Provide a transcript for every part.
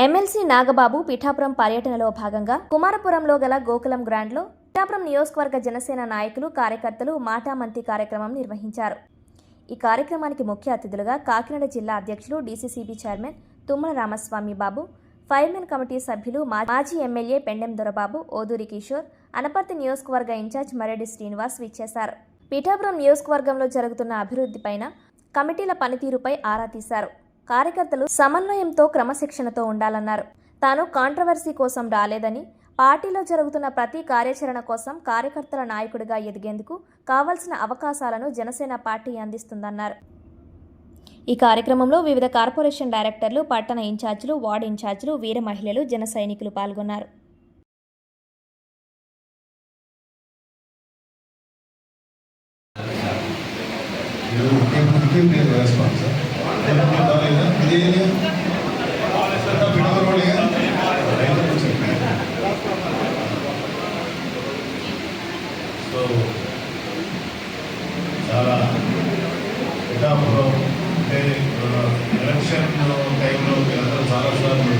MLC Nagababu Pithapuram పర్యటనలో భాగంగా కుమారపురంలో గల గోకులం గ్రాండ్లో పిఠాపురం నియోజకవర్గ జనసేన నాయకులు కార్యకర్తలు మాటామంతి కార్యక్రమం నిర్వహించారు. ఈ కార్యక్రమానికి ముఖ్య అతిథులుగా కాకినాడ జిల్లా అధ్యక్షులు డీసీసీబీ చైర్మన్ తుమ్మల రామస్వామి బాబు, ఫైర్మెన్ కమిటీ సభ్యులు మాజీ ఎమ్మెల్యే పెండెం దొరబాబు, ఓదూరి కిషోర్, అనపర్తి నియోజకవర్గ ఇన్ఛార్జ్ మరెడ్డి శ్రీనివాస్ విచ్చేశారు. పిఠాపురం నియోజకవర్గంలో జరుగుతున్న అభివృద్ధిపైన, కమిటీల పనితీరుపై ఆరా తీశారు. కార్యకర్తలు సమన్వయంతో క్రమశిక్షణతో ఉండాలన్నారు. తాను కాంట్రవర్సీ కోసం రాలేదని, పార్టీలో జరుగుతున్న ప్రతి కార్యాచరణ కోసం కార్యకర్తల నాయకుడిగా ఎదిగేందుకు కావాల్సిన అవకాశాలను జనసేన పార్టీ అందిస్తుందన్నారు. ఈ కార్యక్రమంలో వివిధ కార్పొరేషన్ డైరెక్టర్లు, పట్టణ ఇన్ఛార్జీలు, వార్డు ఇన్ఛార్జీలు, వీర మహిళలు, జన సైనికులు పాల్గొన్నారు. చాలా పిఠాపురం అంటే ఎలక్షన్ టైంలో అందరూ చాలాసార్లు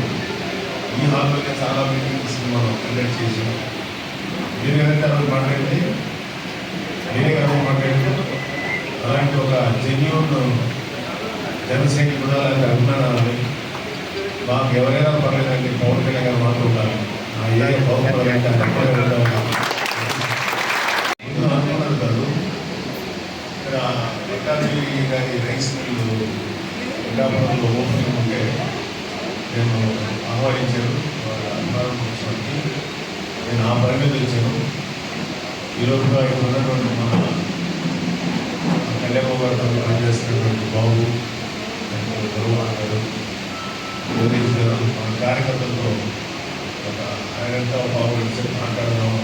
ఈ హాల్లోనే చాలా మీటింగ్స్ మనం కండక్ట్ చేసాం. మీరు కనుక ఆ రోజు మాట్లాడితే నేనే కనుక మాట్లాడితే అలాంటి ఒక జెన్యూన్ జనసేన కూడా అలాంటి అభిమానాలని మాకు ఎవరైనా పర్లేదండి, పవన్ కళ్యాణ్ గారు మాత్రం ఉండాలి, నా ఏ పవన్ కళ్యాణ్ గారు అనుకున్నది కాదు. ఇక్కడ ఎకానమీ కానీ రైస్ మిల్లు పిఠాపురంలో ఓపెనింగ్ ఉంటే నేను ఆహ్వానించాను. వాళ్ళ అభిమానం కోసమని నేను ఆ పని మీద వచ్చాను. ఈరోజుగా ఇక్కడ ఉన్నటువంటి మన కళ్యాణ్ గారితో పనిచేస్తున్నటువంటి బాబు, గౌరవాన్ గారు, మన కార్యకర్తలతో ఒక అరగంట పావు మాట్లాడదాం.